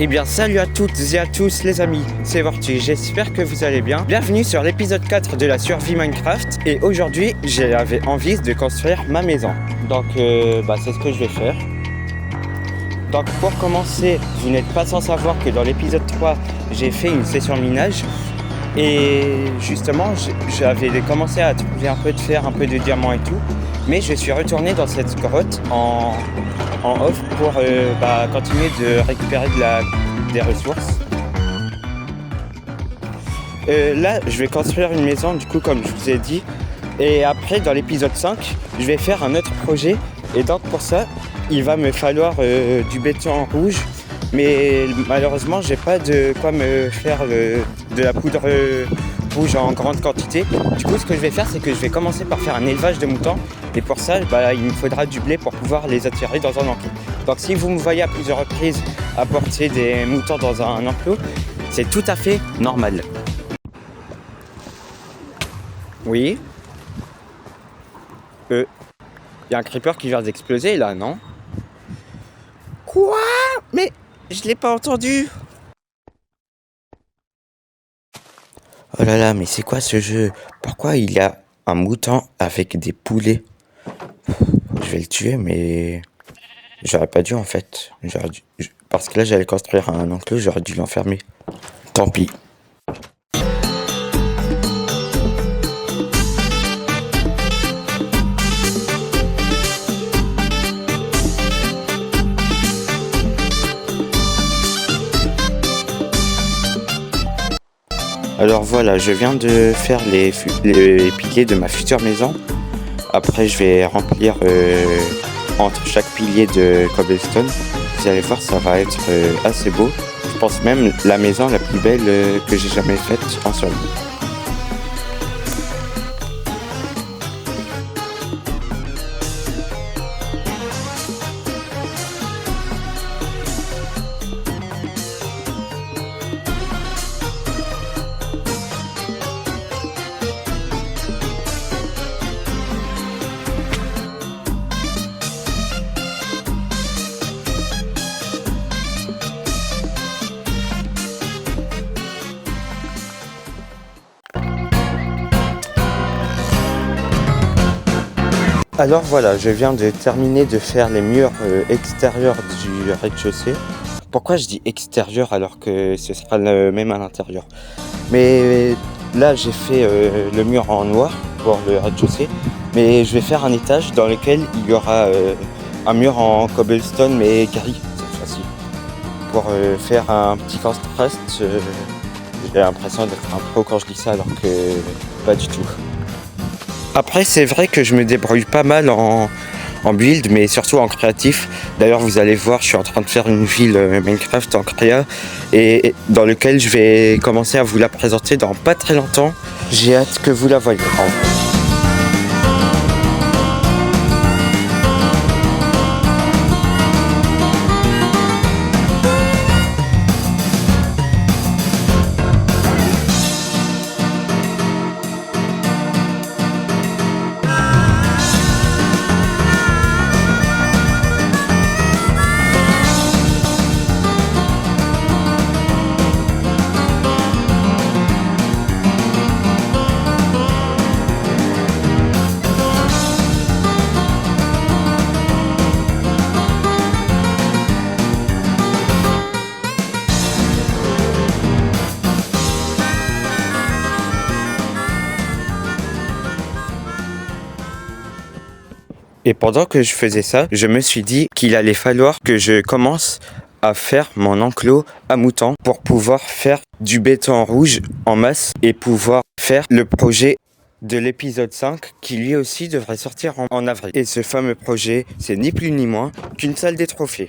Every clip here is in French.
Eh bien salut à toutes et à tous les amis, c'est Vorti, j'espère que vous allez bien. Bienvenue sur l'épisode 4 de la survie Minecraft et aujourd'hui j'avais envie de construire ma maison. Donc c'est ce que je vais faire. Donc pour commencer, vous n'êtes pas sans savoir que dans l'épisode 3 j'ai fait une session minage et justement j'avais commencé à trouver un peu de fer, un peu de diamants et tout. Mais je suis retourné dans cette grotte en off pour continuer de récupérer des ressources. Là, je vais construire une maison, du coup, comme je vous ai dit. Et après, dans l'épisode 5, je vais faire un autre projet. Et donc, pour ça, il va me falloir du béton rouge. Mais malheureusement, j'ai pas de quoi me faire de la poudre rouge en grande quantité. Du coup, ce que je vais faire, c'est que je vais commencer par faire un élevage de moutons. Et pour ça, il me faudra du blé pour pouvoir les attirer dans un enclos. Donc si vous me voyez à plusieurs reprises apporter des moutons dans un enclos, c'est tout à fait normal. Oui. Il y a un creeper qui vient d'exploser là, non? Quoi? Mais je l'ai pas entendu. Oh là là, mais c'est quoi ce jeu? Pourquoi il y a un mouton avec des poulets? Je vais le tuer, mais j'aurais pas dû en fait. Parce que là, j'allais construire un enclos, j'aurais dû l'enfermer. Tant pis. Alors voilà, je viens de faire les piliers de ma future maison. Après, je vais remplir entre chaque pilier de cobblestone. Vous allez voir, ça va être assez beau. Je pense même la maison la plus belle que j'ai jamais faite en survie. Alors voilà, je viens de terminer de faire les murs extérieurs du rez-de-chaussée. Pourquoi je dis extérieur alors que ce sera le même à l'intérieur? Mais là j'ai fait le mur en noir pour le rez-de-chaussée. Mais je vais faire un étage dans lequel il y aura un mur en cobblestone mais gris cette fois-ci. Pour faire un petit contraste, j'ai l'impression d'être un pro quand je dis ça alors que pas du tout. Après, c'est vrai que je me débrouille pas mal en build, mais surtout en créatif. D'ailleurs, vous allez voir, je suis en train de faire une ville Minecraft en créa et dans lequel je vais commencer à vous la présenter dans pas très longtemps. J'ai hâte que vous la voyiez. Et pendant que je faisais ça, je me suis dit qu'il allait falloir que je commence à faire mon enclos à moutons pour pouvoir faire du béton rouge en masse et pouvoir faire le projet de l'épisode 5 qui lui aussi devrait sortir en avril. Et ce fameux projet, c'est ni plus ni moins qu'une salle des trophées.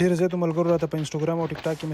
ډېر زیاتو ملګرو راته په انسټاګرام او ټیک ټاک کې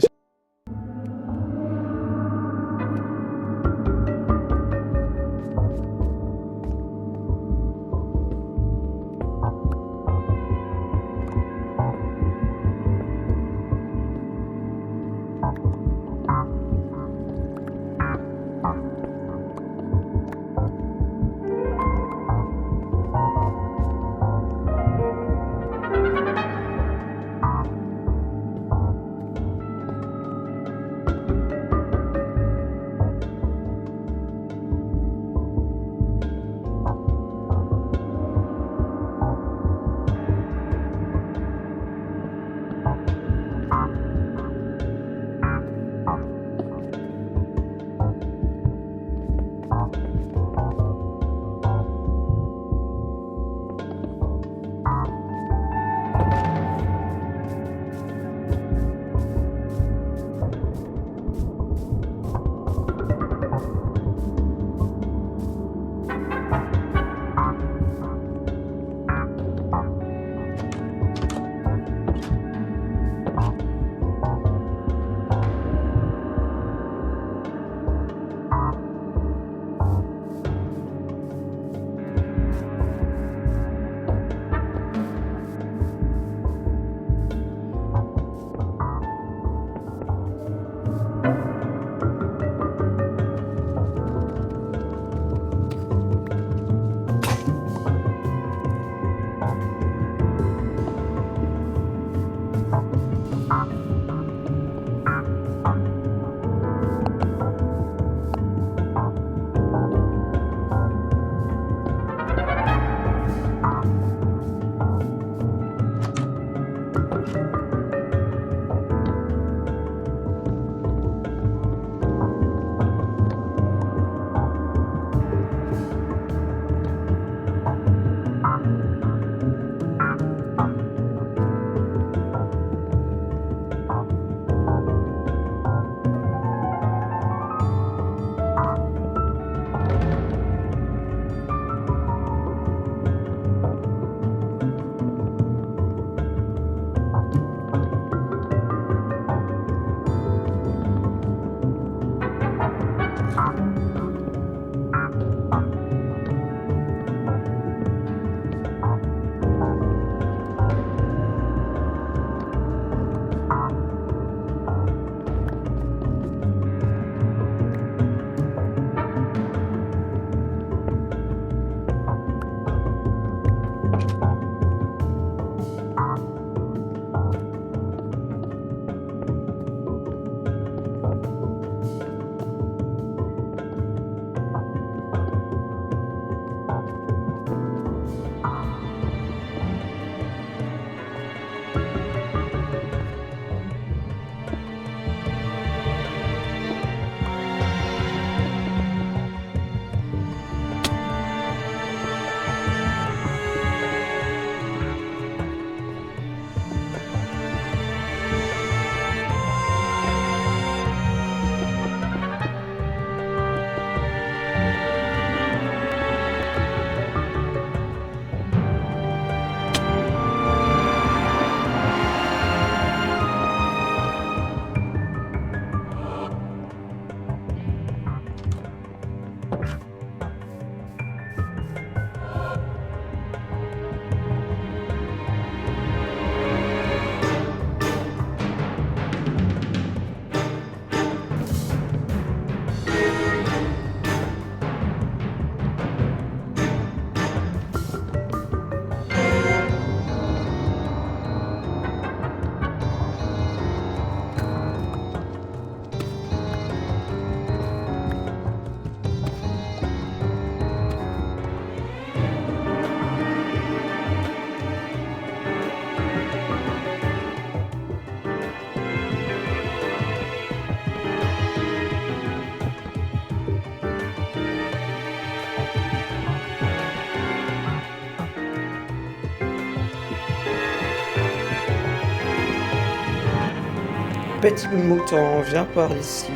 Petit mouton, viens par ici.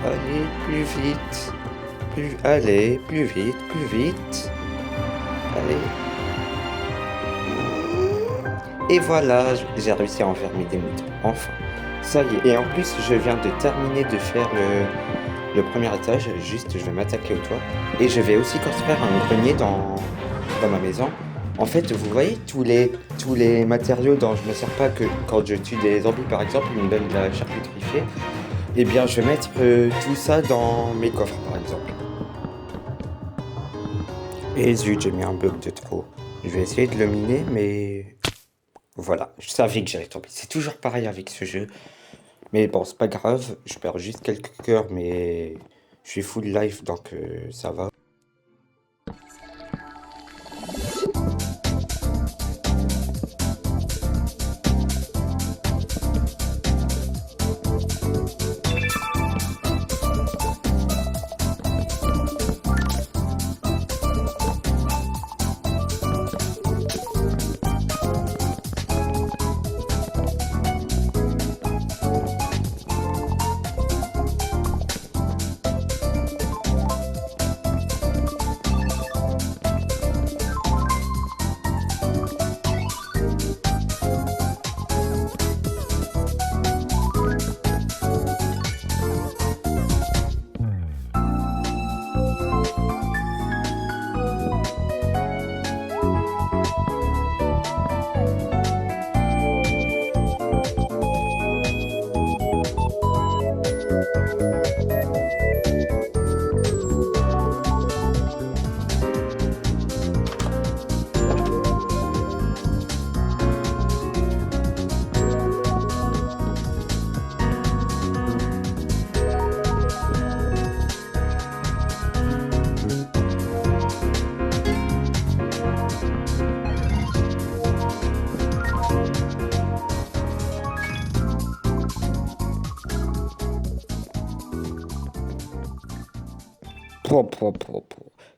Allez, plus vite. Allez, plus vite, plus vite. Allez. Et voilà, j'ai réussi à enfermer des moutons. Enfin, ça y est. Et en plus, je viens de terminer de faire le premier étage. Juste, je vais m'attaquer au toit. Et je vais aussi construire un grenier dans ma maison. En fait, vous voyez tous les matériaux dont je ne me sers pas que quand je tue des zombies, par exemple, ils me donnent de la charcuterie faite. Eh bien, je vais mettre tout ça dans mes coffres, par exemple. Et zut, j'ai mis un bug de trop. Je vais essayer de le miner, mais voilà, je savais que j'allais tomber. C'est toujours pareil avec ce jeu. Mais bon, c'est pas grave, je perds juste quelques cœurs, mais je suis full life, donc ça va.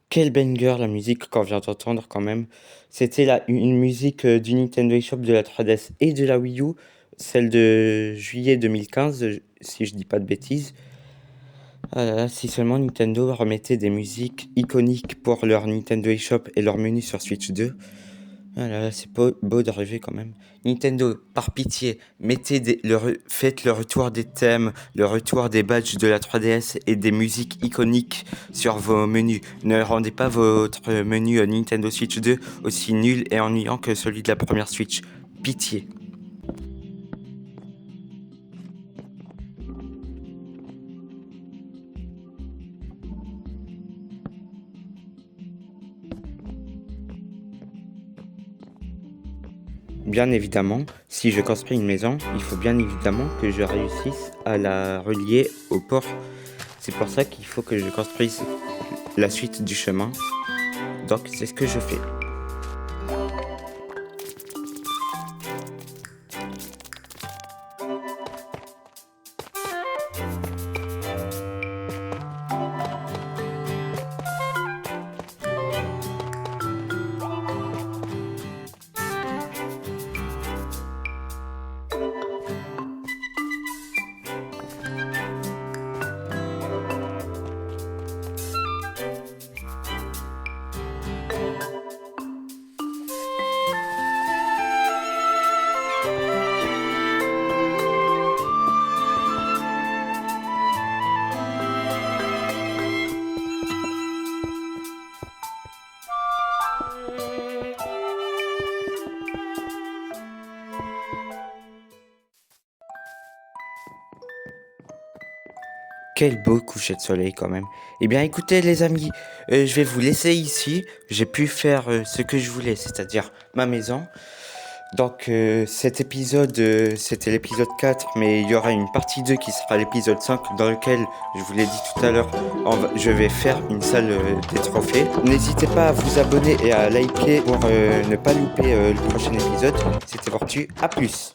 Quel banger la musique qu'on vient d'entendre quand même. C'était une musique du Nintendo eShop de la 3DS et de la Wii U, celle de juillet 2015, si je dis pas de bêtises. Ah là là, si seulement Nintendo remettait des musiques iconiques pour leur Nintendo eShop et leur menu sur Switch 2. Ah là là, c'est beau de rêver quand même. Nintendo, par pitié, faites le retour des thèmes, le retour des badges de la 3DS et des musiques iconiques sur vos menus. Ne rendez pas votre menu Nintendo Switch 2 aussi nul et ennuyant que celui de la première Switch. Pitié. Bien évidemment, si je construis une maison, il faut bien évidemment que je réussisse à la relier au port. C'est pour ça qu'il faut que je construise la suite du chemin. Donc c'est ce que je fais. Quel beau coucher de soleil quand même. Eh bien écoutez les amis, je vais vous laisser ici. J'ai pu faire ce que je voulais, c'est-à-dire ma maison. Donc cet épisode, c'était l'épisode 4, mais il y aura une partie 2 qui sera l'épisode 5 dans lequel, je vous l'ai dit tout à l'heure, je vais faire une salle des trophées. N'hésitez pas à vous abonner et à liker pour ne pas louper le prochain épisode. C'était Vortu, à plus.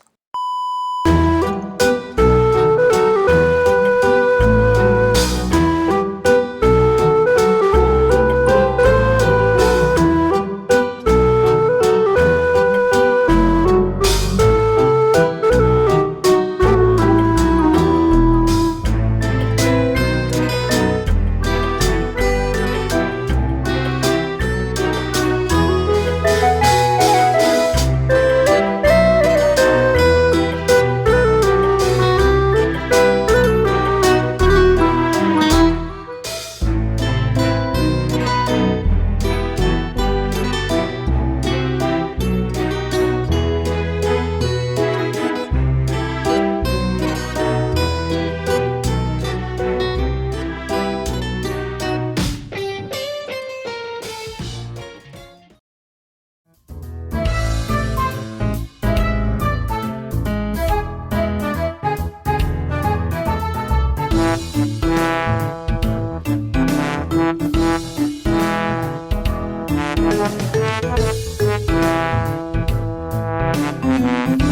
Ciao.